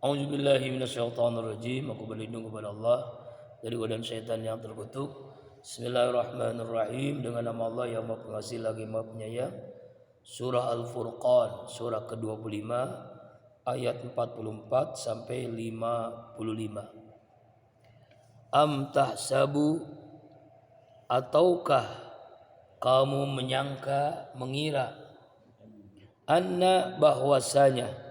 A'udzubillahi minasyaitonirrajim. Aku berlindung kepada Allah dari godaan syaitan yang terkutuk. Bismillahirrahmanirrahim. Dengan nama Allah yang Maha Pengasih lagi Maha Penyayang. Surah Al-Furqan, surah ke-25 ayat 44 sampai 55. Am tahsabu, ataukah kamu menyangka, mengira, anna bahwasanya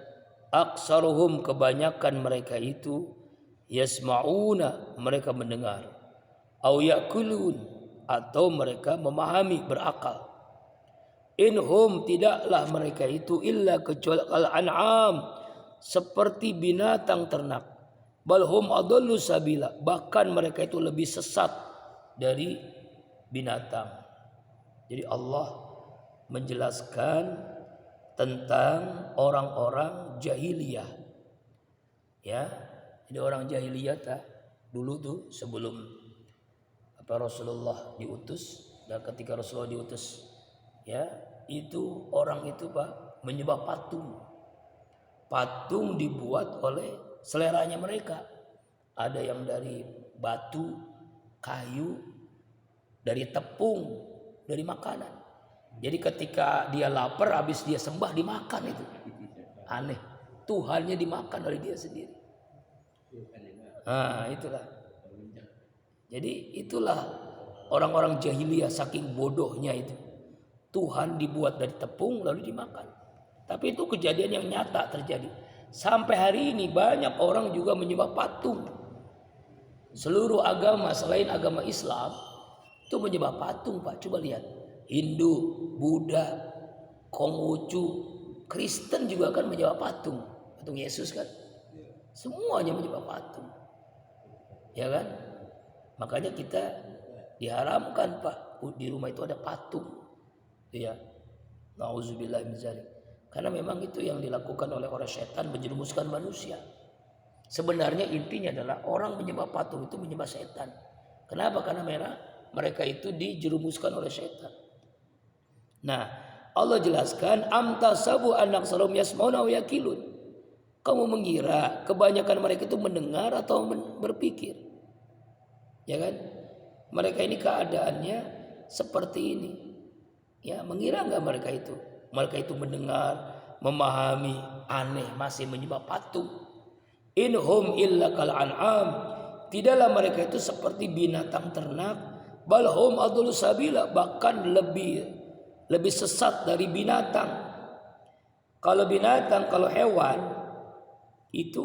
aksaruhum kebanyakan mereka itu yasma'una mereka mendengar, au yakulun atau mereka memahami, berakal. Inhum tidaklah mereka itu illa kecuali al-an'am, seperti binatang ternak. Balhum adallu sabila, bahkan mereka itu lebih sesat dari binatang. Jadi Allah menjelaskan tentang orang-orang jahiliyah, ya. Jadi orang jahiliyah dulu tuh sebelum Rasulullah diutus, dan ketika Rasulullah diutus, ya, itu orang itu menyembah patung dibuat oleh seleranya mereka. Ada yang dari batu, kayu, dari tepung, dari makanan. Jadi ketika dia lapar, habis dia sembah, dimakan itu. Aneh. Tuhannya dimakan oleh dia sendiri. Nah, itulah. Jadi itulah orang-orang jahiliyah, saking bodohnya itu. Tuhan dibuat dari tepung lalu dimakan. Tapi itu kejadian yang nyata terjadi. Sampai hari ini banyak orang juga menyembah patung. Seluruh agama selain agama Islam itu menyembah patung, Pak. Coba lihat. Hindu, Buddha, Konghucu, Kristen juga kan menyembah patung. Patung Yesus kan. Semuanya menyembah patung. Ya kan? Makanya kita diharamkan, Pak, di rumah itu ada patung. Ya. Nauzubillah min dzalik. Karena memang itu yang dilakukan oleh orang setan, menjerumuskan manusia. Sebenarnya intinya adalah orang menyembah patung itu menyembah setan. Kenapa? Karena mereka itu dijerumuskan oleh setan. Nah, Allah jelaskan am tasabu anak salum yasmauna wa yakilun. Kamu mengira kebanyakan mereka itu mendengar atau berpikir? Ya kan? Mereka ini keadaannya seperti ini. Ya, mengira enggak mereka itu? Mereka itu mendengar, memahami, aneh, masih menyembah patung. Inhum illa kal an'am. Tidaklah mereka itu seperti binatang ternak. Balhum adullu sabila, bahkan lebih sesat dari binatang. Kalau binatang, kalau hewan itu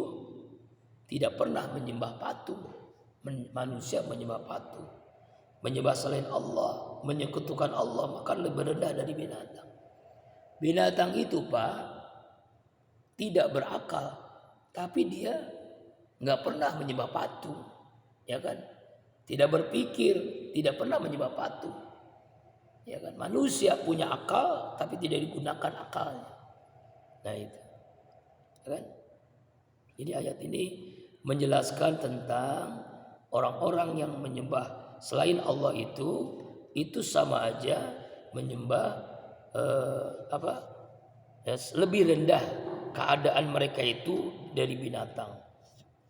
tidak pernah menyembah patung. Manusia menyembah patung, menyembah selain Allah, menyekutukan Allah, maka lebih rendah dari binatang. Binatang itu, Pak, tidak berakal, tapi dia nggak pernah menyembah patung, ya kan? Tidak berpikir, tidak pernah menyembah patung, ya kan? Manusia punya akal, tapi tidak digunakan akalnya. Nah itu, ya kan? Jadi ayat ini menjelaskan tentang orang-orang yang menyembah selain Allah itu sama aja menyembah lebih rendah keadaan mereka itu dari binatang.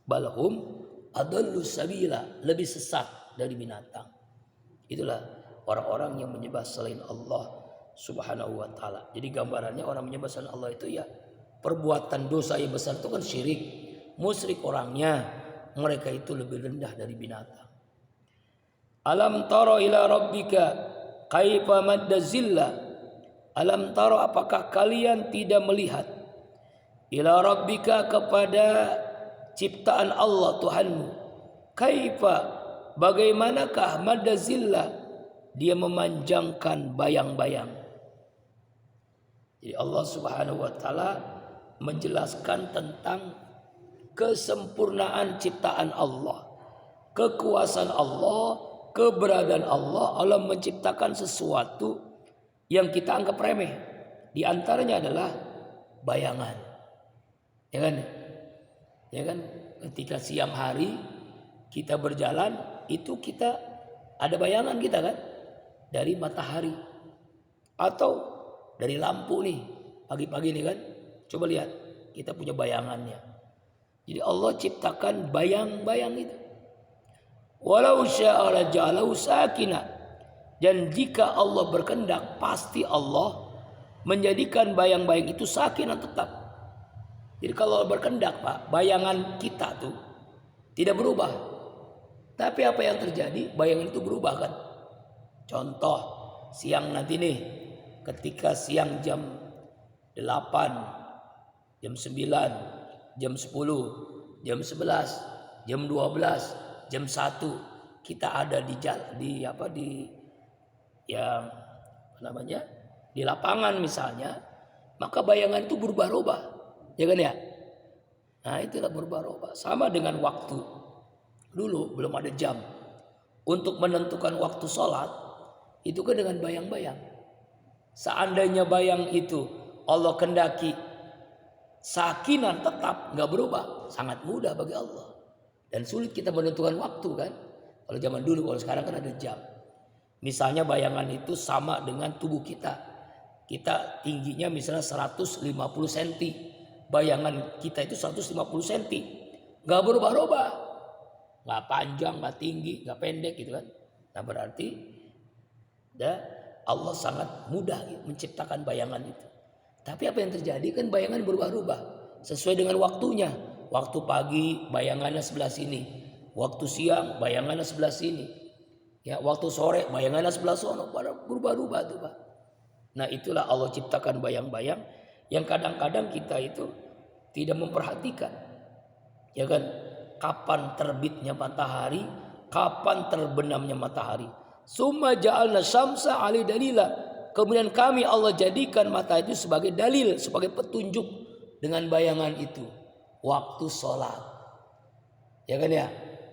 Balhum adallu sabila, lebih sesat dari binatang. Itulah orang-orang yang menyembah selain Allah Subhanahu wa taala. Jadi gambarannya orang menyembah selain Allah itu ya perbuatan dosa yang besar itu kan syirik, musyrik orangnya. Mereka itu lebih rendah dari binatang. Alam tara ila rabbika kaifa madda zillah. Alam tara, apakah kalian tidak melihat ila rabbika, kepada ciptaan Allah Tuhanmu. Kaifa, bagaimanakah madda zillah, dia memanjangkan bayang-bayang. Jadi Allah Subhanahu wa taala menjelaskan tentang kesempurnaan ciptaan Allah, kekuasaan Allah, keberadaan Allah. Allah menciptakan sesuatu yang kita anggap remeh. Di antaranya adalah bayangan. Ya kan? Ya kan? Ketika siang hari kita berjalan, itu kita ada bayangan kita kan? Dari matahari atau dari lampu nih. Pagi-pagi nih kan. Coba lihat, kita punya bayangannya. Jadi Allah ciptakan bayang-bayang itu. Walau syaa la ja'alahu sakina. Dan jika Allah berkehendak, pasti Allah menjadikan bayang-bayang itu sakinah tetap. Jadi kalau Allah berkehendak, Pak, bayangan kita tuh tidak berubah. Tapi apa yang terjadi? Bayangan itu berubah kan. Contoh, siang nanti nih, ketika siang jam 8, jam 9, jam 10, jam 11, jam 12, jam 1 kita ada di di lapangan misalnya, maka bayangan itu berubah-ubah, ya kan ya? Nah, itulah berubah-ubah. Sama dengan waktu. Dulu belum ada jam. Untuk menentukan waktu sholat itu kan dengan bayang-bayang. Seandainya bayang itu Allah kendaki sakinah tetap nggak berubah, sangat mudah bagi Allah. Dan sulit kita menentukan waktu kan. Kalau zaman dulu, kalau sekarang kan ada jam. Misalnya bayangan itu sama dengan tubuh kita. Kita tingginya misalnya 150 cm. Bayangan kita itu 150 cm. Nggak berubah-ubah. Nggak panjang, nggak tinggi, nggak pendek gitu kan. Nah berarti Allah sangat mudah menciptakan bayangan itu. Tapi apa yang terjadi kan bayangan berubah-ubah sesuai dengan waktunya. Waktu pagi bayangannya sebelah sini, waktu siang bayangannya sebelah sini, ya waktu sore bayangannya sebelah sono, berubah-ubah tuh Pak. Nah itulah Allah ciptakan bayang-bayang yang kadang-kadang kita itu tidak memperhatikan, ya kan? Kapan terbitnya matahari, kapan terbenamnya matahari. Summa ja'alna syamsa 'ali dalila. Kemudian kami Allah jadikan matahari itu sebagai dalil, sebagai petunjuk dengan bayangan itu. Waktu sholat, ya kan ya?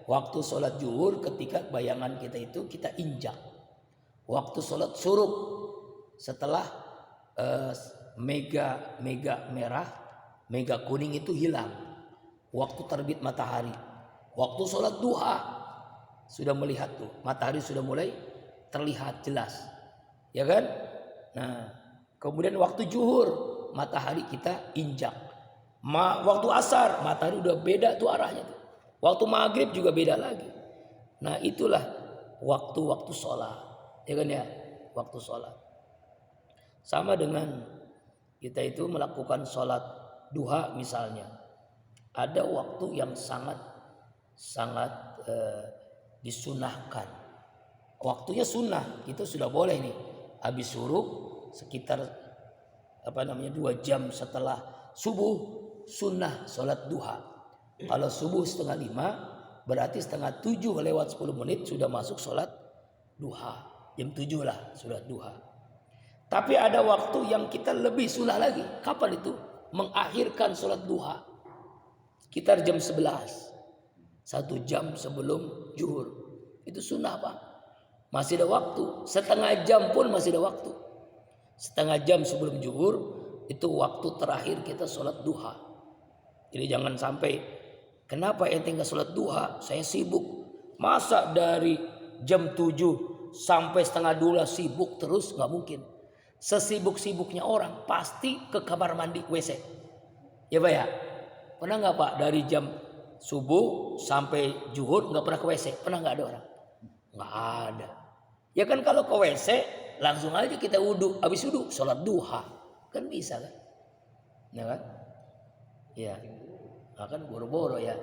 Waktu sholat zuhur ketika bayangan kita itu kita injak. Waktu sholat syuruk setelah mega merah, mega kuning itu hilang. Waktu terbit matahari, waktu sholat duha sudah melihat tuh matahari sudah mulai terlihat jelas, ya kan? Nah, kemudian waktu zuhur matahari kita injak. Waktu asar matahari udah beda tuh arahnya tuh. Waktu maghrib juga beda lagi. Nah, itulah waktu-waktu sholat, ya kan ya? Waktu sholat. Sama dengan kita itu melakukan sholat duha misalnya. Ada waktu yang sangat disunahkan. Waktunya sunnah, itu sudah boleh nih. Habis syuruk sekitar 2 jam setelah subuh sunnah sholat duha. Kalau subuh 6:30 berarti 6:30 lewat 10 menit sudah masuk sholat duha. Jam 7 lah sholat duha. Tapi ada waktu yang kita lebih sunnah lagi. Kapan itu? Mengakhirkan sholat duha. Sekitar jam 11, 1 jam sebelum zuhur. Itu sunnah Pak. Masih ada waktu. Setengah jam pun masih ada waktu. Setengah jam sebelum zuhur itu waktu terakhir kita sholat duha. Jadi jangan sampai, kenapa ente nggak sholat duha? Saya sibuk. Masa dari jam 7 sampai 11:30 sibuk terus? Nggak mungkin. Sesibuk-sibuknya orang pasti ke kamar mandi WC. Ya Pak ya? Pernah nggak Pak dari jam subuh sampai zuhur nggak pernah ke WC? Pernah nggak ada orang? Nggak ada. Ya kan kalau ke WC langsung aja kita wudhu, habis wudhu sholat duha kan bisa kan? Ya kan? Ya, nah, kan boro-boro ya.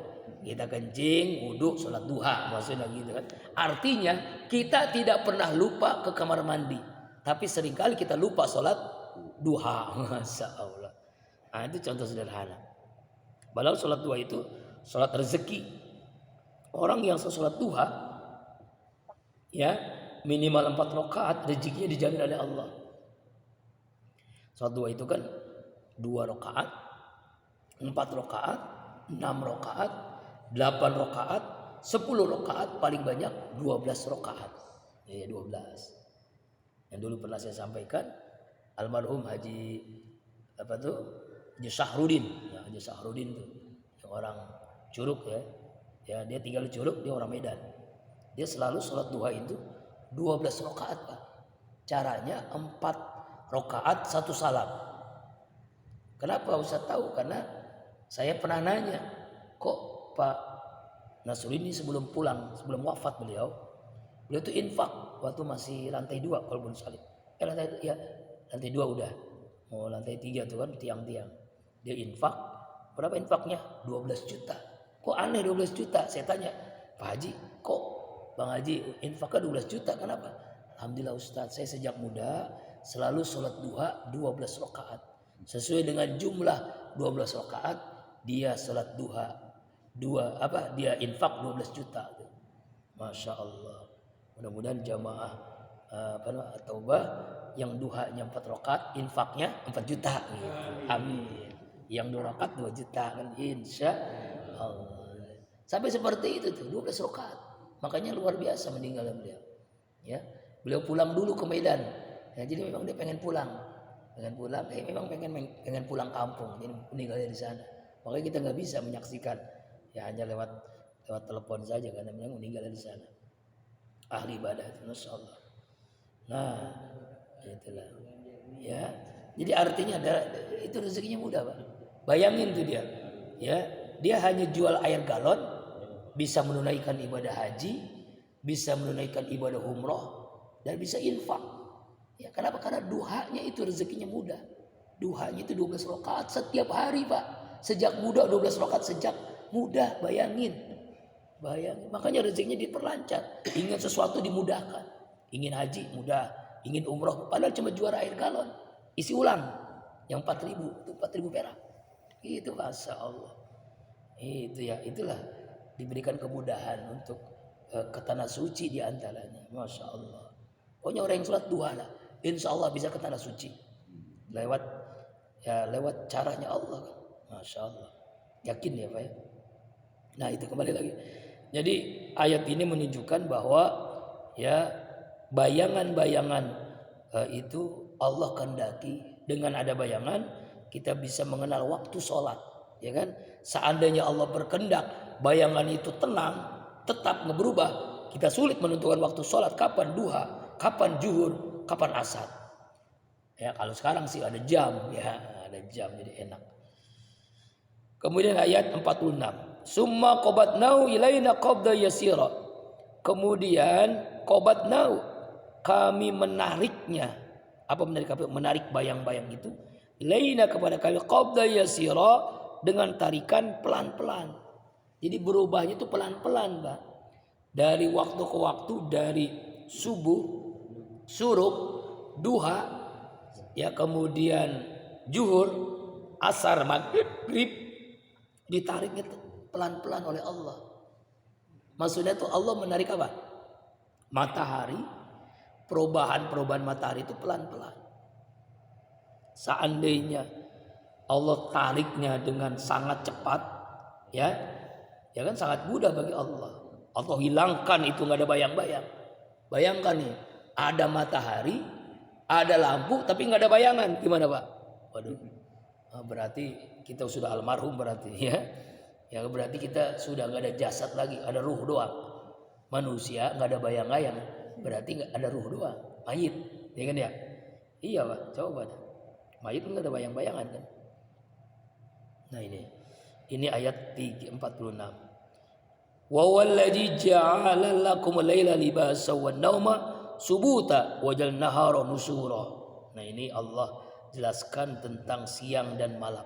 Kita kencing, wudhu, sholat duha maksudnya gitu kan? Artinya kita tidak pernah lupa ke kamar mandi, tapi seringkali kita lupa sholat duha. Masya Allah. Nah itu contoh sederhana. Padahal sholat duha itu sholat rezeki. Orang yang sholat duha ya minimal 4 rakaat rezekinya dijamin oleh Allah. Sholat duha itu kan 2 rakaat, 4 rakaat, 6 rakaat, 8 rakaat, 10 rakaat, paling banyak 12 rakaat. Ya 12. Yang dulu pernah saya sampaikan almarhum Haji Haji Sahrudin, ya Haji Sahrudin tuh yang orang Curug ya. Ya dia tinggal di Curug, dia orang Medan. Dia selalu sholat duha itu 12 rakaat Pak. Caranya 4 rakaat 1 salam. Kenapa Ustaz tahu? Karena saya pernah nanya kok Pak Nasrul ini sebelum pulang, sebelum wafat beliau itu infak waktu masih lantai 2 kalau belum salib. Lantai 2 udah. Mau lantai 3 tuh kan tiang-tiang. Dia infak. Berapa infaknya? 12 juta. Kok aneh 12 juta? Saya tanya, Pak Haji, kok Bang Haji infaknya 12 juta? Kenapa? Alhamdulillah Ustaz, saya sejak muda selalu sholat duha 12 rakaat. Sesuai dengan jumlah 12 rakaat, dia sholat duha dia infak 12 juta. Masya Allah. Mudah-mudahan jamaah Taubah yang duhanya 4 rakaat, infaknya 4 juta gitu. Amin. Yang 2 rakaat 2 juta kan, insya Allah. Sampai seperti itu tuh 12 rakaat. Makanya luar biasa meninggalnya beliau. Ya, beliau pulang dulu ke Medan. Ya, jadi memang dia pengen pulang. Memang pengen pulang kampung. Jadi meninggalnya di sana. Makanya kita nggak bisa menyaksikan. Ya hanya lewat telepon saja karena memang meninggalnya di sana. Ahli ibadah itu, Masya Allah. Nah, itulah. Ya, jadi artinya itu rezekinya mudah, Pak. Bayangin tuh dia. Ya, dia hanya jual air galon, bisa menunaikan ibadah haji, bisa menunaikan ibadah umroh, dan bisa infak. Ya, kenapa? Karena duhanya itu rezekinya mudah. Duhanya itu 12 rakaat setiap hari, Pak. Sejak muda 12 rakaat sejak mudah, bayangin. Makanya rezekinya diperlancar. Ingin sesuatu dimudahkan. Ingin haji mudah, ingin umroh padahal cuma juara air galon. Isi ulang yang 4.000, itu 4.000 perak. Itu Masya Allah. Itulah diberikan kemudahan untuk ke tanah suci di antaranya. Masya Allah. Pokoknya orang yang sholat duha lah, insya Allah bisa ke tanah suci. Lewat caranya Allah. Masya Allah. Yakin ya Pak ya? Nah itu kembali lagi. Jadi ayat ini menunjukkan bahwa ya bayangan-bayangan itu Allah kehendaki. Dengan ada bayangan kita bisa mengenal waktu sholat, ya kan? Seandainya Allah berkehendak bayangan itu tenang, tetap berubah, kita sulit menentukan waktu sholat kapan duha, kapan zuhur, kapan asar. Ya kalau sekarang sih ada jam, jadi enak. Kemudian ayat 46. Summa qabatnau ilaina qabda yasira. Kemudian qabatnau, kami menariknya. Apa menarik bayang-bayang itu? Ilaina kepada kami qabda yasira, dengan tarikan pelan-pelan. Jadi berubahnya itu pelan-pelan, Pak. Dari waktu ke waktu, dari subuh, syuruk, duha, ya kemudian zuhur, asar, maghrib, ditariknya pelan-pelan oleh Allah. Maksudnya tuh Allah menarik apa? Matahari, perubahan matahari itu pelan-pelan. Seandainya Allah tariknya dengan sangat cepat, ya kan sangat mudah bagi Allah. Allah hilangkan itu nggak ada bayang-bayang. Bayangkan nih, ada matahari, ada lampu, tapi nggak ada bayangan, gimana Pak? Waduh, berarti kita sudah almarhum berarti ya. Ya berarti kita sudah nggak ada jasad lagi, ada ruh doang. Manusia nggak ada bayang-bayang, berarti nggak ada ruh doang, mayit, ya kan ya? Iya Pak, coba dah. Mayit nggak ada bayang-bayangan kan? Nah ini ayat 46. Wa wallazi ja'ala lakum al-laila libasa wan nauma subuta wa ja'alna nahara nusura. Nah ini Allah jelaskan tentang siang dan malam.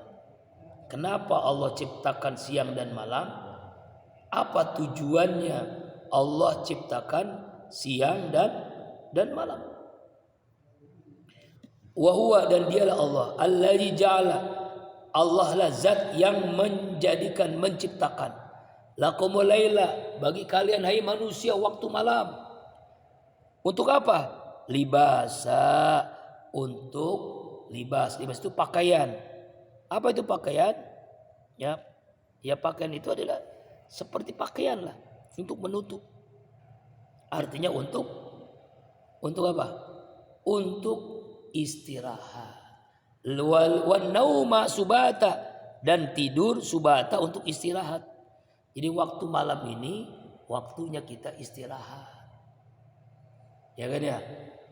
Kenapa Allah ciptakan siang dan malam? Apa tujuannya Allah ciptakan siang dan malam? Wa huwa, dan dialah Allah, allazi ja'ala, Allah lah zat yang menjadikan, menciptakan, lakumul laila, bagi kalian hai manusia, waktu malam. Untuk apa? Libasa, untuk libas. Libas itu pakaian. Apa itu pakaian? Ya pakaian itu adalah seperti pakaian lah, untuk menutup. Artinya untuk apa? Untuk istirahat. Wan nauma subata, dan tidur subata, untuk istirahat. Jadi waktu malam ini waktunya kita istirahat. Ya kan ya?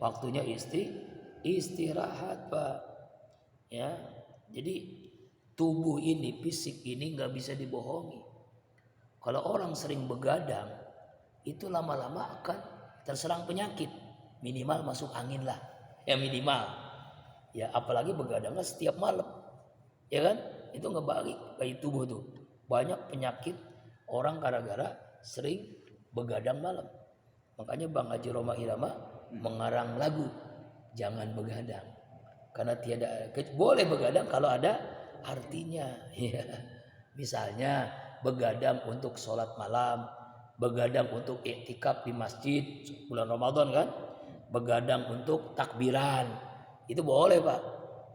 Waktunya istirahat, Pak. Ya. Jadi tubuh ini, fisik ini nggak bisa dibohongi. Kalau orang sering begadang, itu lama-lama akan terserang penyakit. Minimal masuk angin lah. Ya minimal. Ya apalagi begadangnya setiap malam. Ya kan? Itu ngebalik baik tubuh tuh. Banyak penyakit orang gara-gara sering begadang malam. Makanya Bang Haji Roma Irama mengarang lagu Jangan Begadang. Karena boleh begadang kalau ada artinya. Ya. Misalnya begadang untuk sholat malam, begadang untuk iktikaf di masjid bulan Ramadan kan, begadang untuk takbiran, itu boleh Pak.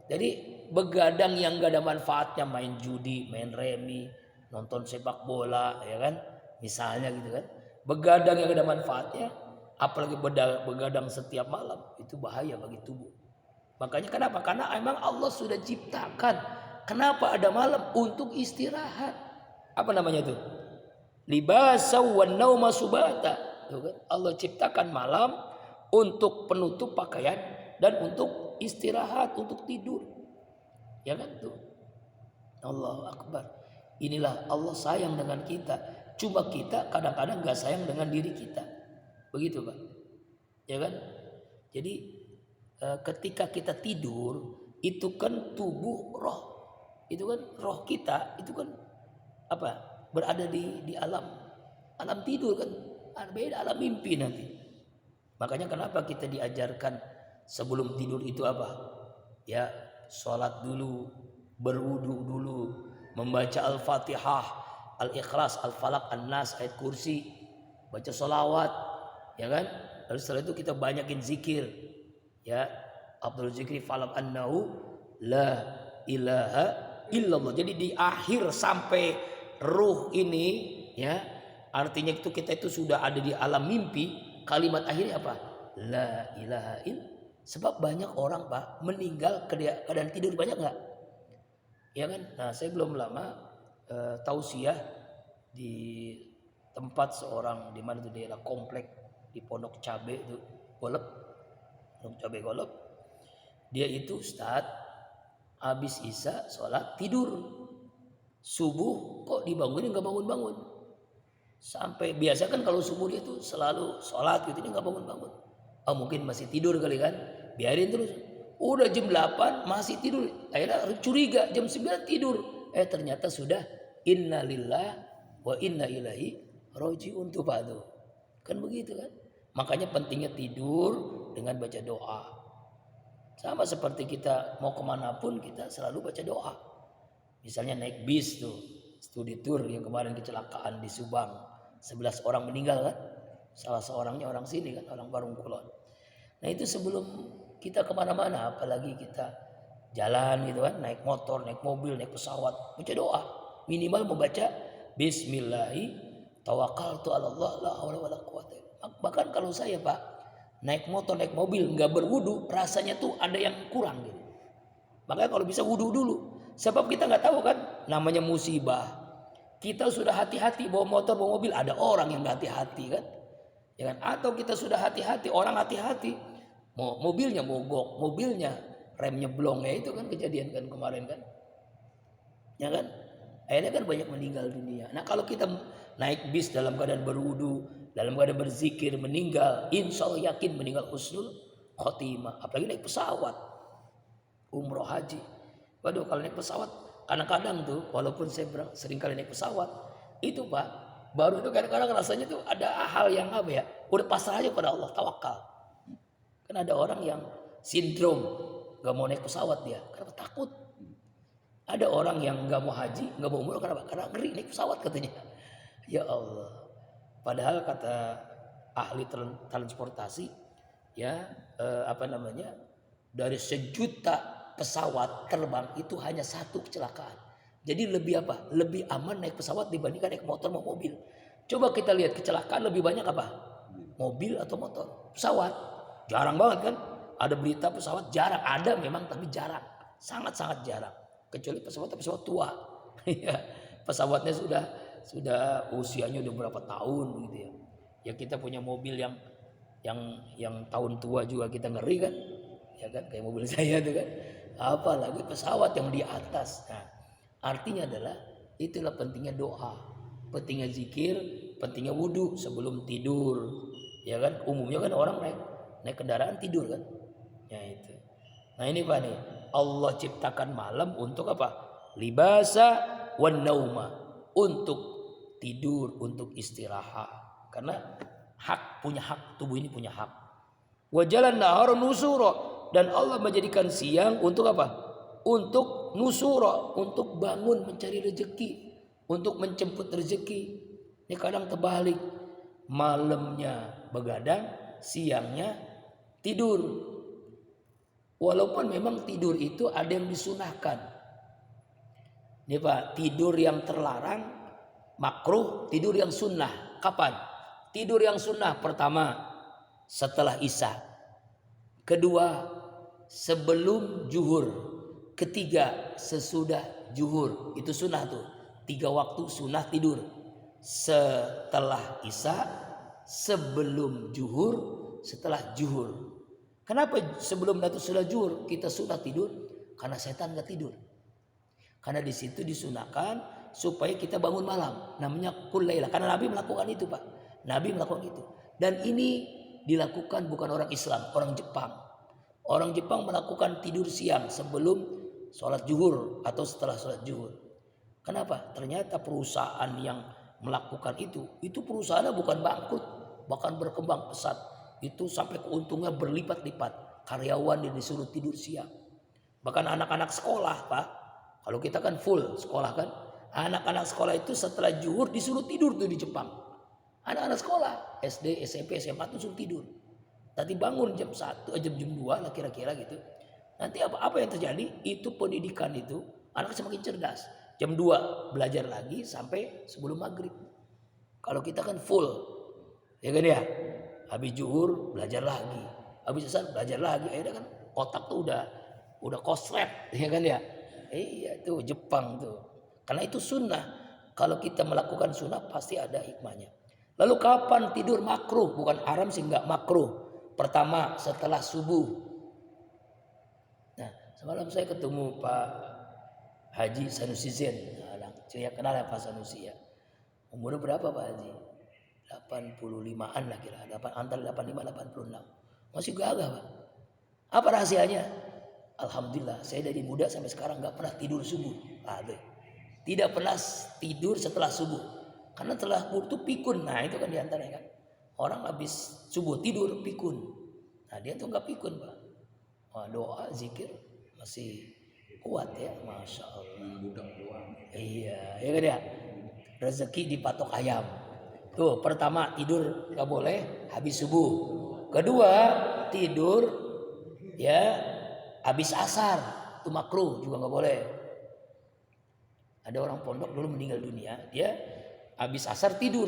Jadi begadang yang gak ada manfaatnya, main judi, main remi, nonton sepak bola, ya kan, misalnya gitu kan, begadang yang gak ada manfaatnya, apalagi begadang setiap malam, itu bahaya bagi tubuh. Makanya kenapa? Karena emang Allah sudah ciptakan. Kenapa ada malam? Untuk istirahat. Apa namanya itu? Libasa wan nauma subata. Allah ciptakan malam untuk penutup pakaian dan untuk istirahat, untuk tidur. Ya kan tuh. Allahu Akbar. Inilah Allah sayang dengan kita. Cuma kita kadang-kadang gak sayang dengan diri kita. Begitu Pak. Ya kan? Jadi ketika kita tidur, itu kan tubuh roh, itu kan roh kita, itu kan apa, berada di alam tidur kan, beda alam mimpi nanti. Makanya kenapa kita diajarkan sebelum tidur itu apa? Ya sholat dulu, berwudu dulu, membaca Al-Fatihah, Al-Ikhlas, Al-Falaq, An-Nas, ayat kursi, baca sholawat, ya kan? Lalu setelah itu kita banyakin zikir. Ya, Abdul Zikri falam annahu la ilaha illallah. Jadi di akhir sampai ruh ini, ya, artinya itu kita itu sudah ada di alam mimpi. Kalimat akhirnya apa? La ilaha illallah. Sebab banyak orang Pak meninggal keadaan tidur, banyak nggak? Ya kan? Nah saya belum lama tausiah di tempat seorang, di mana itu daerah komplek di Pondok Cabe itu Golep. Cabai golok, dia itu Ustaz habis isya sholat tidur, subuh kok dibangunin nggak bangun-bangun, sampai biasa kan kalau subuh dia tuh selalu sholat gitu, dia nggak bangun-bangun. Oh mungkin masih tidur kali kan, biarin terus. Udah jam 8 masih tidur, akhirnya curiga jam 9 tidur, ternyata sudah innalillah wa inna ilaihi raji'un tuh Pak tuh. Kan begitu kan. Makanya pentingnya tidur dengan baca doa. Sama seperti kita mau kemanapun kita selalu baca doa. Misalnya naik bis tuh, studi tour yang kemarin kecelakaan di Subang, 11 orang meninggal kan. Salah seorangnya orang sini kan, orang Parung Kulon. Nah itu sebelum kita kemana-mana, apalagi kita jalan gitu kan, naik motor, naik mobil, naik pesawat, baca doa. Minimal membaca Bismillahi tawakkaltu 'ala Allah la haula wala quwwata. Bahkan kalau saya Pak naik motor, naik mobil nggak berwudu, rasanya tuh ada yang kurang gitu. Makanya kalau bisa wudu dulu. Sebab kita nggak tahu kan, namanya musibah. Kita sudah hati-hati bawa motor, bawa mobil, ada orang yang nggak hati-hati kan. Ya kan? Atau kita sudah hati-hati, orang hati-hati, mobilnya mogok, mobilnya remnya blong, ya itu kan kejadian kan kemarin kan. Ya kan? Akhirnya kan banyak meninggal dunia. Nah kalau kita naik bis dalam keadaan berwudu, dalam keadaan berzikir, meninggal, insya Allah yakin meninggal husnul khotimah. Apalagi naik pesawat, umroh haji. Waduh kalau naik pesawat, kadang-kadang tuh walaupun saya sering kali naik pesawat, itu Pak, baru itu kadang-kadang rasanya tuh ada hal yang apa ya, udah pasrah aja pada Allah, tawakal. Kan ada orang yang sindrom, gak mau naik pesawat dia, karena takut. Ada orang yang gak mau haji, gak mau umroh, karena ngeri naik pesawat katanya. Ya Allah. Padahal kata ahli transportasi, ya dari 1 juta pesawat terbang itu hanya 1 kecelakaan. Jadi lebih apa? Lebih aman naik pesawat dibandingkan naik motor mau mobil. Coba kita lihat kecelakaan lebih banyak apa? Mobil atau motor? Pesawat. Jarang banget kan? Ada berita pesawat jarang, ada memang tapi jarang, sangat-sangat jarang. Kecuali pesawat tua. Pesawatnya sudah usianya udah berapa tahun gitu ya. Ya kita punya mobil yang tahun tua juga kita ngeri kan. Ya kan kayak mobil saya tuh kan. Apalagi pesawat yang di atas. Nah, artinya adalah itulah pentingnya doa. pentingnya zikir, pentingnya wudhu sebelum tidur. Ya kan, umumnya kan orang naik kendaraan tidur kan. Ya itu. Nah ini Pak nih, Allah ciptakan malam untuk apa? Libasa wan nauma, untuk tidur, untuk istirahat. Karena punya hak, tubuh ini punya hak. Wa jalan nahar nusura, dan Allah menjadikan siang untuk apa? Untuk nusura, untuk bangun mencari rezeki, untuk menjemput rezeki. Ini kadang terbalik, malamnya begadang, siangnya tidur. Walaupun memang tidur itu ada yang disunahkan. Ini Pak, tidur yang terlarang makruh, tidur yang sunnah kapan? Tidur yang sunnah pertama setelah isya, kedua sebelum zuhur, ketiga sesudah zuhur. Itu sunnah tuh, 3 waktu sunnah tidur. Setelah isya, sebelum zuhur, setelah zuhur. Kenapa sebelum dan sesudah zuhur kita sunnah tidur? Karena setan nggak tidur. Karena di situ disunahkan supaya kita bangun malam, namanya qul-lailah. Karena Nabi melakukan itu Pak, Nabi melakukan itu. Dan ini dilakukan bukan orang Islam, orang Jepang. Orang Jepang melakukan tidur siang sebelum sholat zuhur atau setelah sholat zuhur. Kenapa? Ternyata perusahaan yang melakukan itu perusahaannya bukan bangkrut, bahkan berkembang pesat. Itu sampai keuntungnya berlipat-lipat. Karyawan yang disuruh tidur siang. Bahkan anak-anak sekolah Pak, kalau kita kan full sekolah kan, anak-anak sekolah itu setelah zuhur disuruh tidur tuh di Jepang. Anak-anak sekolah SD, SMP, SMA tuh suruh tidur. Tadi bangun jam 1, jam 2 lah kira-kira gitu. Nanti apa yang terjadi? Itu pendidikan itu anak semakin cerdas. Jam 2 belajar lagi sampai sebelum maghrib. Kalau kita kan full, ya kan ya. Habis zuhur belajar lagi, habis asar belajar lagi. Akhirnya kan otak tuh udah koslet, ya kan ya. Iya tuh Jepang tuh. Karena itu sunnah. Kalau kita melakukan sunnah pasti ada hikmahnya. Lalu kapan tidur makruh? Bukan haram sih, enggak, makruh. Pertama setelah subuh. Nah semalam saya ketemu Pak Haji Sanusi Zen. Saya kenal ya Pak Sanusi ya. Umurnya berapa Pak Haji? 85-an lah kira. Antara 85 86. Masih gagah Pak. Apa rahasianya? Alhamdulillah saya dari muda sampai sekarang gak pernah tidur subuh. Tidak pernah tidur setelah subuh. Karena setelah subuh itu pikun. Nah itu kan diantaranya kan. Orang habis subuh tidur pikun. Nah dia tuh gak pikun Pak. Doa, zikir masih kuat ya. Masya Allah. Iya ya kan ya. Rezeki dipatok ayam. Tuh pertama tidur gak boleh habis subuh. Kedua tidur ya habis asar, itu makruh juga nggak boleh. Ada orang pondok dulu meninggal dunia, dia habis asar tidur.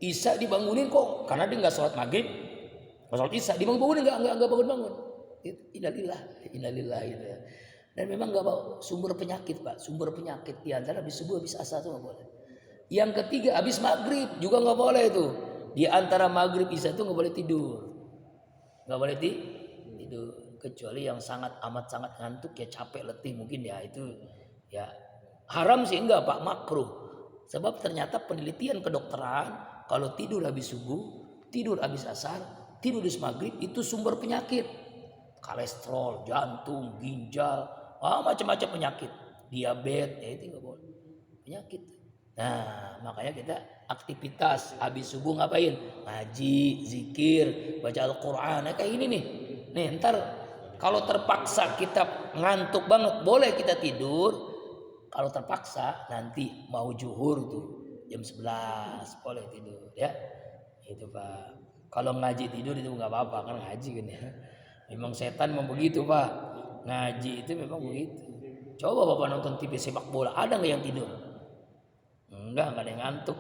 Isya dibangunin kok, karena dia nggak sholat maghrib, nggak sholat isya, dibangunin nggak bangun. Innalillah gitu ya. Dan memang nggak bawa sumber penyakit Pak, sumber penyakit di antara habis subuh habis asar itu nggak boleh. Yang ketiga habis maghrib juga nggak boleh itu. Di antara maghrib isya itu nggak boleh tidur, nggak boleh tidur. Kecuali yang amat sangat ngantuk ya, capek letih mungkin ya, itu ya haram sih enggak Pak, makruh. Sebab ternyata penelitian kedokteran kalau tidur habis subuh, tidur habis asar, tidur habis maghrib itu sumber penyakit. Kolesterol, jantung, ginjal, macam-macam penyakit, diabetes, ya itu enggak boleh. Penyakit. Nah, makanya kita aktivitas habis subuh ngapain? Ngaji, zikir, baca Al-Qur'an. Nah, kayak ini nih. Nih, ntar kalau terpaksa kita ngantuk banget, boleh kita tidur. Kalau terpaksa nanti mau zuhur tuh jam 11 boleh tidur ya. Itu Pak. Kalau ngaji tidur itu nggak apa-apa, kan ngaji kan ya. Memang setan memang begitu Pak. Ngaji itu memang begitu. Coba Bapak nonton TV sepak bola, ada nggak yang tidur? Enggak ada yang ngantuk.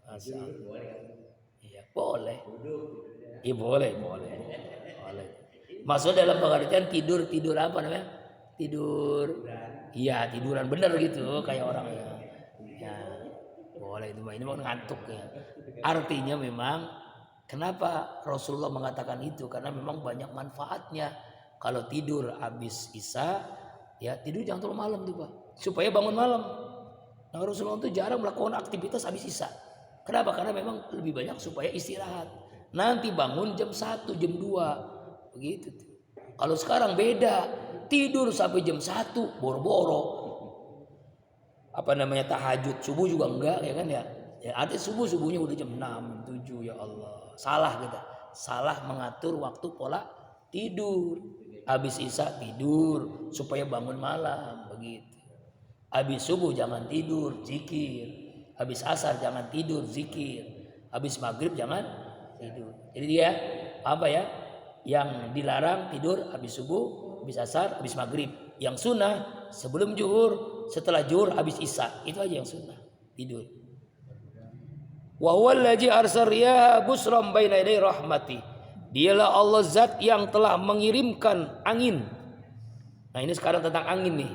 Asal. Iya boleh. Iya boleh. Maksud dalam pengertian tidur apa namanya? Tidur. Iya tiduran bener gitu kayak orang ya. Ya boleh itu ini mau ngantuk ya. Artinya memang kenapa Rasulullah mengatakan itu? Karena memang banyak manfaatnya. Kalau tidur habis isya, ya tidur jangan terlalu malam tuh Pak. Supaya bangun malam. Nah, Rasulullah itu jarang melakukan aktivitas habis isya. Kenapa? Karena memang lebih banyak supaya istirahat. Nanti bangun jam 1, jam 2. Begitu. Kalau sekarang beda. Tidur sampai jam 1, boro-boro. Tahajud. Subuh juga enggak, ya kan ya. Ya, artinya subuhnya udah jam 6, 7, ya Allah. Salah kita. Salah mengatur waktu pola tidur. Habis isya tidur supaya bangun malam, begitu. Habis subuh jangan tidur, zikir. Habis asar jangan tidur, zikir. Habis maghrib jangan tidur. Jadi dia yang dilarang tidur habis subuh, habis asar, habis maghrib. Yang sunnah sebelum zuhur, setelah zuhur, habis isya. Itu aja yang sunnah, tidur. Wa huwal ladzi arsariya busram baina yaday rahmati. Dialah Allah zat yang telah mengirimkan angin. Nah, ini sekarang tentang angin nih.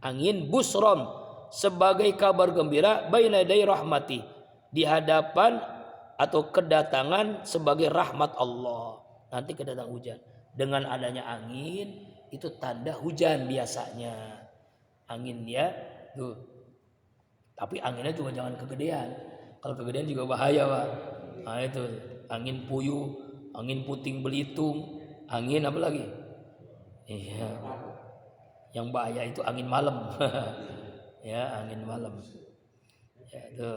Angin busron sebagai kabar gembira baina yaday rahmati, di hadapan atau kedatangan sebagai rahmat Allah. Nanti kedatangan hujan. Dengan adanya angin itu tanda hujan biasanya. Angin ya tuh. Tapi anginnya juga jangan kegedean. Kalau kegedean juga bahaya, Pak. Nah, itu angin puyuh, angin puting belitung, angin apa lagi? Iya. Yang bahaya itu angin malam. Ya, angin malam. Ya, itu.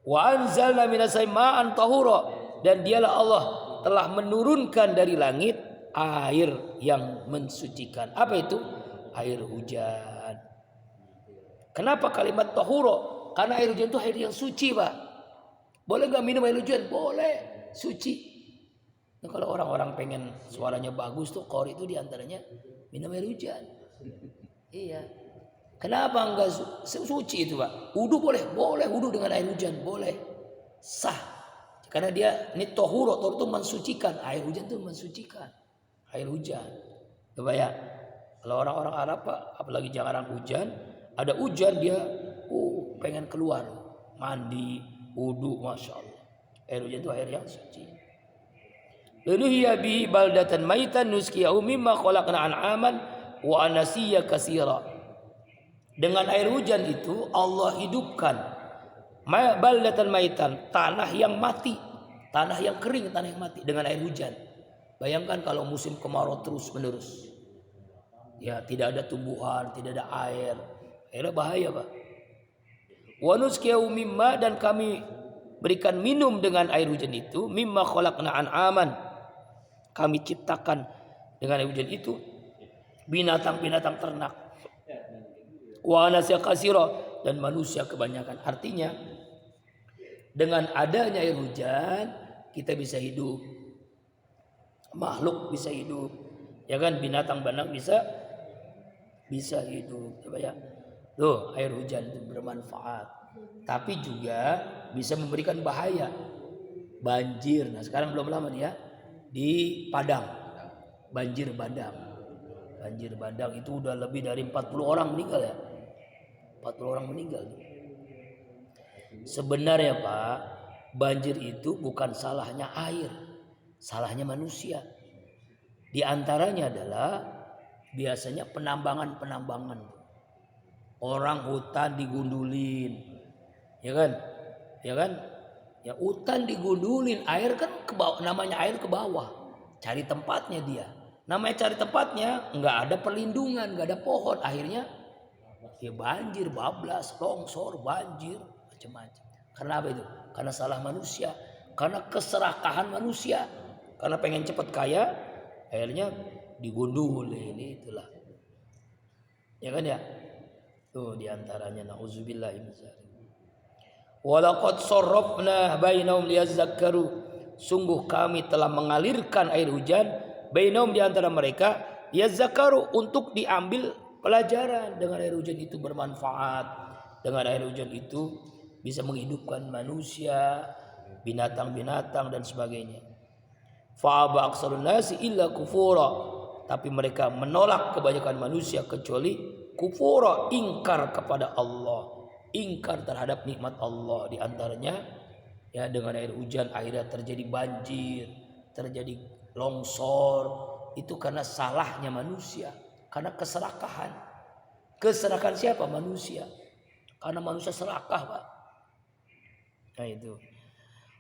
Wa anzalna minas ma'an tahura, dan dialah Allah telah menurunkan dari langit air yang mensucikan. Apa itu? Air hujan. Kenapa kalimat tahura? Karena air hujan itu air yang suci, Pak. Boleh gak minum air hujan? Boleh, suci. Nah, kalau orang-orang pengen suaranya bagus tuh, qori itu diantaranya minum air hujan. Iya. Kenapa enggak suci itu, Pak? Wudu boleh wudu dengan air hujan, boleh. Sah. Karena dia ini tahur itu mensucikan, air hujan itu mensucikan. Air hujan. Coba ya. Kalau orang-orang Arab, Pak, apalagi jarang hujan, ada hujan dia pengen keluar, mandi, wudu, Masya Allah. Air hujan itu air yang suci. Laluhiya bi baldatan maitan nuskiyahu mimma khalaqna an'aman wa anasiya katsira. Dengan air hujan itu Allah hidupkan baldatan maitan, tanah yang mati, tanah yang kering, tanah yang mati dengan air hujan. Bayangkan kalau musim kemarau terus menerus, ya tidak ada tumbuhan, tidak ada air, airnya bahaya, Pak. Wa nuskiyahu mimma, dan kami berikan minum dengan air hujan itu, mimma khalaqna an'aman, kami ciptakan dengan air hujan itu binatang-binatang ternak, wa anasya kasira, dan manusia kebanyakan. Artinya dengan adanya air hujan kita bisa hidup, makhluk bisa hidup, ya kan, binatang-binatang bisa hidup. Coba ya, tuh air hujan itu bermanfaat, tapi juga bisa memberikan bahaya, banjir. Nah, sekarang belum lama nih ya di Padang, banjir bandang itu udah lebih dari 40 orang meninggal ya. 40 orang meninggal. Sebenarnya, Pak, banjir itu bukan salahnya air, salahnya manusia. Di antaranya adalah biasanya penambangan. Orang hutan digundulin, ya kan? Ya, hutan digundulin, air kan ke bawah, namanya air ke bawah. Cari tempatnya dia. Namanya cari tempatnya, nggak ada perlindungan, nggak ada pohon, akhirnya ya banjir, bablas, longsor, banjir, macam-macam. Karena apa itu? Karena salah manusia, karena keserakahan manusia, karena pengen cepat kaya, akhirnya digundulin, itulah. Ya kan ya? Tuh diantaranya, na'udzubillah min dzalik. Walaqad sarrafna bainahum liyadzakkaru, sungguh kami telah mengalirkan air hujan bainahum, di antara mereka, liyadzakkaru, untuk diambil pelajaran. Dengan air hujan itu bermanfaat, dengan air hujan itu bisa menghidupkan manusia, binatang-binatang dan sebagainya. Fa'aba aksarun nasi illa kufura, tapi mereka menolak kebanyakan manusia kecuali kufura, ingkar kepada Allah, ingkar terhadap nikmat Allah. Di antaranya ya, dengan air hujan akhirnya terjadi banjir, terjadi longsor, itu karena salahnya manusia, karena keserakahan. Keserakahan siapa? Manusia. Karena manusia serakah, Pak. Nah itu.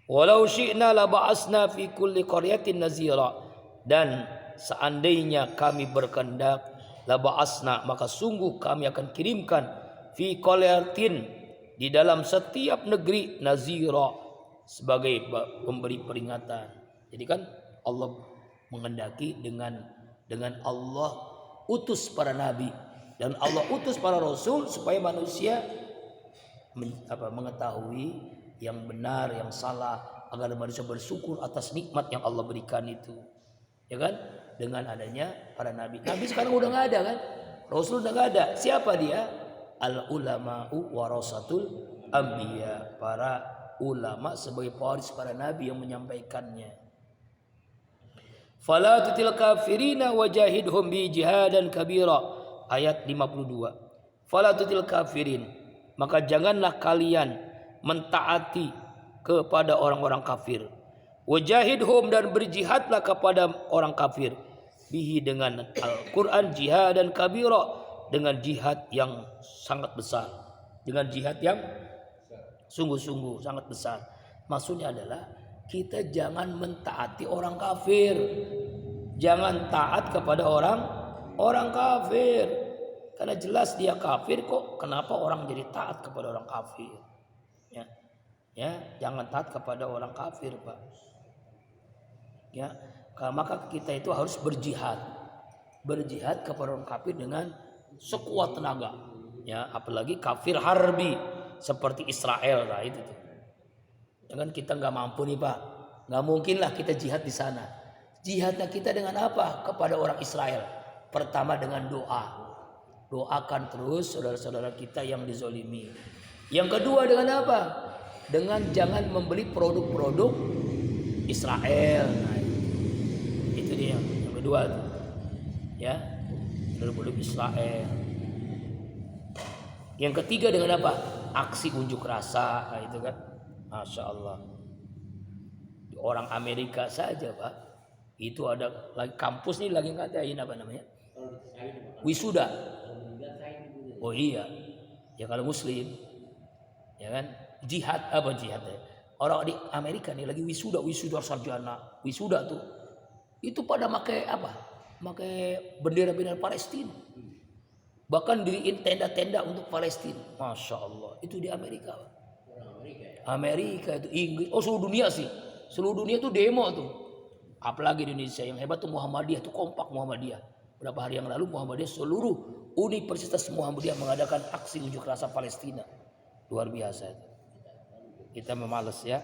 Walau syi'na la ba'asna fi kulli qaryatin nazira. Dan seandainya kami berkehendak la ba'asna, maka sungguh kami akan kirimkan fi qaryatin, di dalam setiap negeri, nazira, sebagai pemberi peringatan. Jadi kan Allah menghendaki dengan Allah utus para nabi dan Allah utus para rasul supaya manusia mengetahui yang benar, yang salah, agar manusia bersyukur atas nikmat yang Allah berikan itu. Ya kan? Dengan adanya para nabi. Nabi sekarang udah nggak ada kan? Rasul udah nggak ada. Siapa dia? Al ulama'u warasatul anbiya. Para ulama sebagai pewaris para nabi yang menyampaikannya. Fala tutil kafirina wajahidhum bi jihadan kabira. Ayat 52. Fala tutil kafirin, maka janganlah kalian mentaati kepada orang-orang kafir. Wajahidhum, dan berjihadlah kepada orang kafir. Bihi, dengan Al-Quran, jihadan kabira, dengan jihad yang sangat besar. Dengan jihad yang sungguh-sungguh sangat besar. Maksudnya adalah kita jangan mentaati orang kafir. Jangan taat kepada orang kafir. Karena jelas dia kafir kok. Kenapa orang jadi taat kepada orang kafir? Ya, jangan taat kepada orang kafir, Pak. Ya, maka kita itu harus berjihad. Berjihad kepada orang kafir dengan sekuat tenaga. Ya, apalagi kafir harbi seperti Israel, nah itu tuh. Jangan kita nggak mampu nih, Pak. Nggak mungkin lah kita jihad di sana. Jihadnya kita dengan apa? Kepada orang Israel. Pertama dengan doa. Doakan terus saudara-saudara kita yang dizolimi. Yang kedua dengan apa? Dengan jangan membeli produk-produk Israel. Nah, itu dia yang kedua tuh. Ya, produk-produk Israel. Yang ketiga dengan apa? Aksi unjuk rasa. Nah, itu kan. Masya Allah. Orang Amerika saja, Pak. Itu ada lagi kampus nih lagi ngadain apa namanya? Wisuda. Oh iya. Ya kalau muslim. Ya kan? Jihad apa jihad ya? Orang di Amerika nih lagi wisuda sarjana. Wisuda tuh. Itu pada pakai apa? Pakai bendera-bendera Palestina. Bahkan diriin tenda-tenda untuk Palestina. Masya Allah. Itu di Amerika. Amerika itu Inggris. Oh seluruh dunia sih. Seluruh dunia tuh demo tuh. Apalagi di Indonesia yang hebat tuh Muhammadiyah tuh kompak Muhammadiyah. Beberapa hari yang lalu Muhammadiyah seluruh Universitas Muhammadiyah mengadakan aksi unjuk rasa Palestina. Luar biasa. Kita memales ya.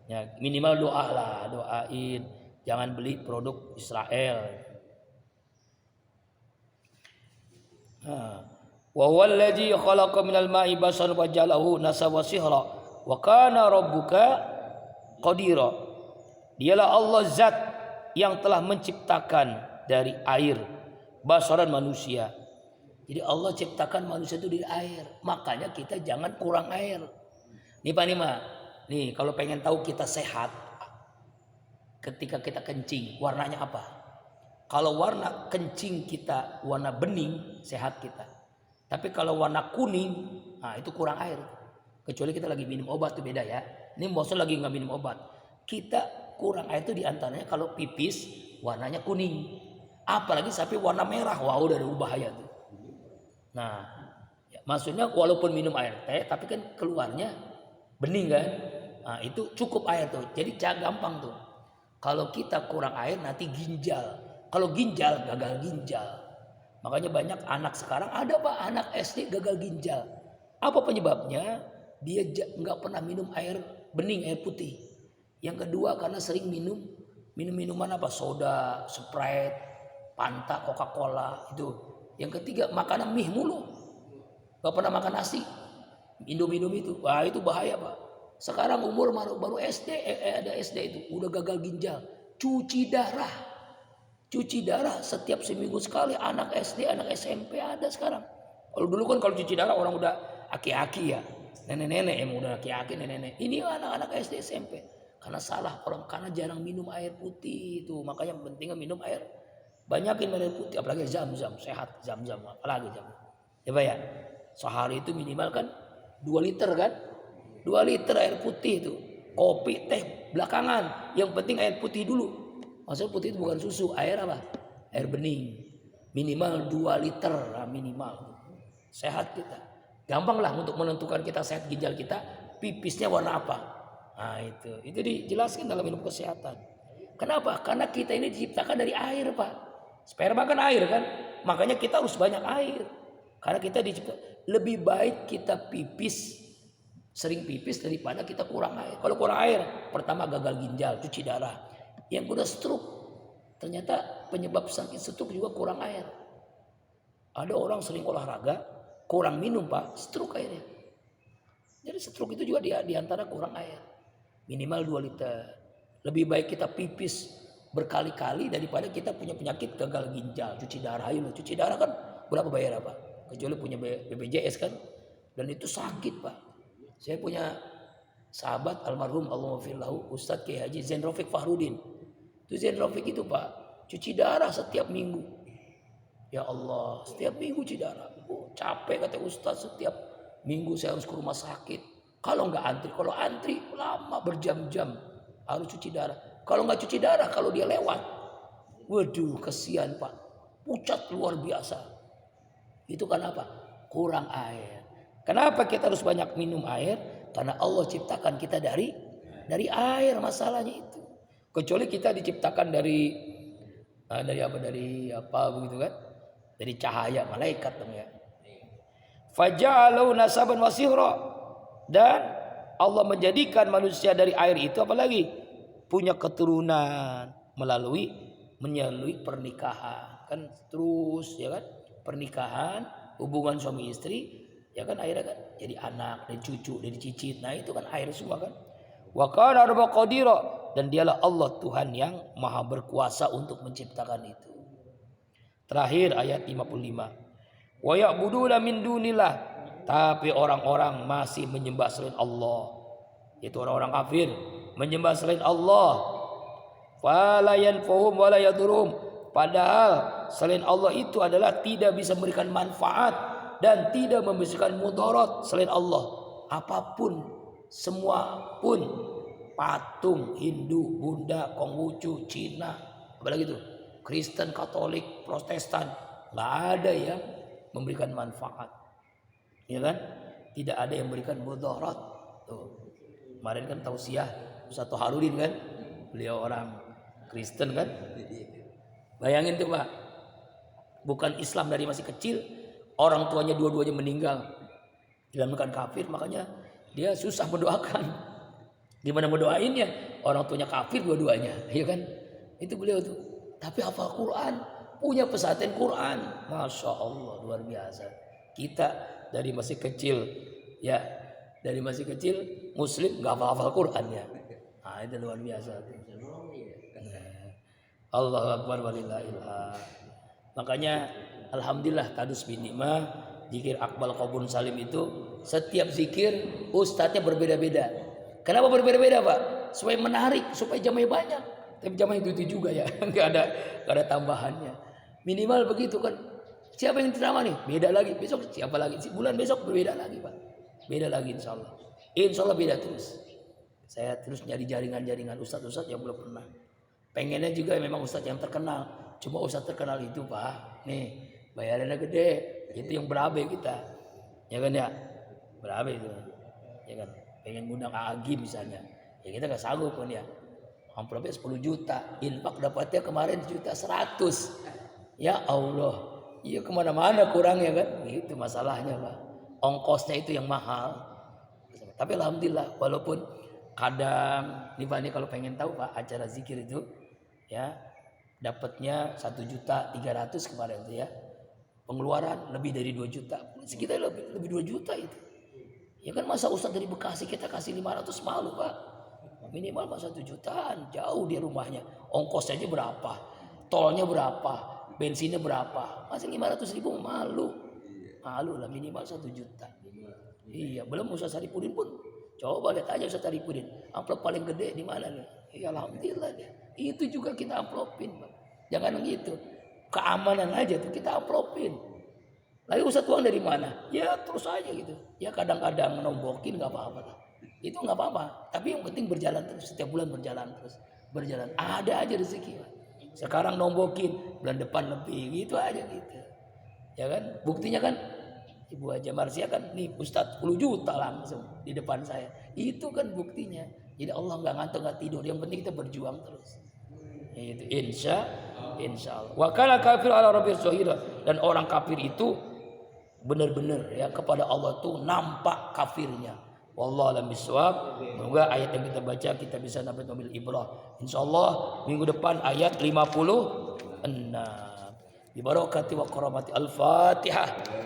Ya minimal doa lah, doain. Jangan beli produk Israel. Wa huwal ladzi khalaqa minal ma'i basharan wa ja'alahu nasaban wa sihra wa kana rabbuka qadira. Dialah Allah zat yang telah menciptakan dari air basharan manusia. Jadi Allah ciptakan manusia itu dari air. Makanya kita jangan kurang air. Nih Pak Nima. Nih kalau pengen tahu kita sehat, ketika kita kencing warnanya apa? Kalau warna kencing kita warna bening, sehat kita. Tapi kalau warna kuning, nah itu kurang air. Kecuali kita lagi minum obat itu beda ya. Ini maksudnya lagi nggak minum obat. Kita kurang air itu diantaranya kalau pipis warnanya kuning. Apalagi sampai warna merah, wah udah bahaya tuh. Nah, ya, maksudnya walaupun minum air teh, tapi kan keluarnya bening kan? Nah itu cukup air tuh. Jadi gampang tuh. Kalau kita kurang air nanti ginjal. Kalau ginjal gagal ginjal. Makanya banyak anak sekarang ada Pak anak SD gagal ginjal. Apa penyebabnya? Dia nggak pernah minum air bening, air putih. Yang kedua karena sering minum minuman apa? Soda, Sprite, Fanta, Coca-Cola itu. Yang ketiga makanan mie mulu. Nggak pernah makan nasi. Minum itu. Wah itu bahaya Pak. Sekarang umur baru SD, ada SD itu udah gagal ginjal. Cuci darah setiap seminggu sekali. Anak SD, anak SMP ada sekarang. Kalau dulu kan kalau cuci darah orang udah aki-aki ya. Nenek-nenek yang udah aki-aki nenek-nenek. Ini anak-anak SD, SMP. Karena salah orang, karena jarang minum air putih itu. Makanya pentingnya minum air. Banyakin air putih, apalagi zam-zam, sehat zam-zam, apalagi zam. Ya Pak ya. Sehari itu minimal kan 2 liter kan. 2 liter air putih itu. Kopi, teh belakangan. Yang penting air putih dulu. Maksudnya putih itu bukan susu, air apa? Air bening. Minimal 2 liter minimal. Sehat kita. Gampang lah untuk menentukan kita sehat ginjal kita. Pipisnya warna apa? Nah itu dijelaskan dalam ilmu kesehatan. Kenapa? Karena kita ini diciptakan dari air Pak. Sperma kan air kan. Makanya kita harus banyak air. Karena kita diciptakan. Lebih baik kita sering pipis daripada kita kurang air. Kalau kurang air, pertama gagal ginjal, cuci darah. Yang kedua stroke. Ternyata penyebab sakit stroke juga kurang air. Ada orang sering olahraga, kurang minum Pak, stroke airnya. Jadi stroke itu juga diantara kurang air. Minimal 2 liter. Lebih baik kita pipis berkali-kali daripada kita punya penyakit gagal ginjal, cuci darah. Ayo, cuci darah kan berapa bayar Pak? Kecuali punya BPJS kan. Dan itu sakit Pak. Saya punya sahabat almarhum Allahumma Ustadz Kiai Haji Zain Rafiq Fahrudin. Itu Zain Rafiq itu Pak, cuci darah setiap minggu. Ya Allah, setiap minggu cuci darah. Oh, capek kata Ustadz, setiap minggu saya harus ke rumah sakit. Kalau antri lama berjam-jam harus cuci darah. Kalau nggak cuci darah, kalau dia lewat, waduh kesian Pak, pucat luar biasa. Itu kenapa? Kurang air. Kenapa kita harus banyak minum air? Karena Allah ciptakan kita dari air, masalahnya itu. Kecuali kita diciptakan dari apa begitu kan? Dari cahaya malaikat dong ya. Faja'alu nasaban wasihra. Dan Allah menjadikan manusia dari air itu apalagi punya keturunan melalui pernikahan. Kan terus ya kan? Pernikahan, hubungan suami istri, ya kan akhirnya kan jadi anak, dan cucu, dan cicit. Nah itu kan air semua kan. Wa kana rabbuka qadira, dan dialah Allah Tuhan yang maha berkuasa untuk menciptakan itu. Terakhir ayat 55. Wa ya'buduna min dunillah, tapi orang-orang masih menyembah selain Allah. Itu orang-orang kafir menyembah selain Allah. Fala yanfa'uhum wa la yadurum, padahal selain Allah itu adalah tidak bisa memberikan manfaat dan tidak memberikan mudarat selain Allah. Apapun, semua pun, patung Hindu, Buddha, Konghucu, Cina, apalagi itu Kristen, Katolik, Protestan, nggak ada yang memberikan manfaat, ya kan? Tidak ada yang memberikan mudarat. Tuh kemarin kan tausiah Ustaz Toharudin kan, beliau orang Kristen kan. Bayangin tuh Pak, bukan Islam dari masih kecil, orang tuanya dua-duanya meninggal dalam keadaan kafir, makanya dia susah mendoakan. Gimana mendoainnya? Orang tuanya kafir dua-duanya, ya kan? Itu beliau tuh. Tapi hafal Quran, punya pesantren Quran, masya Allah luar biasa. Kita dari masih kecil, ya dari masih kecil Muslim nggak hafal Quran ya. Nah itu luar biasa. Allahu Akbar walillahilhamd. Makanya alhamdulillah tadus bin nikmah, zikir akbal qabun salim itu setiap zikir ustadznya berbeda-beda. Kenapa berbeda-beda Pak? Supaya menarik, supaya jamaah banyak. Tapi jamaah itu juga ya, nggak ada tambahannya. Minimal begitu kan. Siapa yang ceramah nih? Beda lagi. Besok siapa lagi? Bulan besok berbeda lagi Pak. Beda lagi insya Allah. Insya Allah beda terus. Saya terus nyari jaringan-jaringan ustadz-ustadz yang belum pernah. Pengennya juga memang ustadz yang terkenal. Cuma ustadz terkenal itu Pak, nih bayarannya gede. Itu yang berabe kita, ya kan ya, berabe itu, ya kan. Pengen ngundang Agi misalnya, ya kita nggak sanggup kan ya. Amplopnya 10 juta, infak dapatnya kemarin 1.100.000. Ya Allah, iya kemana-mana kurangnya kan. Itu masalahnya Pak. Ongkosnya itu yang mahal. Tapi alhamdulillah, walaupun kadang nih Pak, kalau pengen tahu Pak, acara zikir itu ya dapatnya 1.300.000 kemarin itu ya. Pengeluaran lebih dari 2 juta. Sekitar lebih 2 juta itu. Ya kan masa Ustadz dari Bekasi kita kasih 500 malu Pak. Minimal masa 1 jutaan, jauh dia rumahnya. Ongkosnya aja berapa? Tolnya berapa? Bensinnya berapa? Masih 500.000 malu. Malu lah, minimal 1 juta. Iya, belum Ustadz Saripudin pun. Coba lihat aja Ustadz Saripudin. Amplop paling gede di mana nih? Ya alhamdulillah deh. Itu juga kita amplopin Pak. Jangan gitu. Keamanan aja tuh kita amplopin. Lalu Ustadz uang dari mana? Ya terus aja gitu. Ya kadang-kadang nombokin nggak apa-apa lah. Itu nggak apa-apa. Tapi yang penting berjalan terus. Setiap bulan berjalan terus. Berjalan. Ada aja rezeki. Sekarang nombokin. Bulan depan lebih. Gitu aja gitu. Ya kan? Buktinya kan. Ibu Haja Marsia kan. Nih Ustadz 10 juta langsung di depan saya. Itu kan buktinya. Jadi Allah nggak ngantuk nggak tidur. Yang penting kita berjuang terus. Itu insya Allah. Wa kana kafir ala rabbil zahira. Dan orang kafir itu benar-benar ya kepada Allah tuh nampak kafirnya. Wallahu a'lam bishawab. Semoga ayat yang kita baca kita bisa dapat mobil ibrah. Insyaallah minggu depan ayat 56. Bi barakati wa karamati al-Fatihah.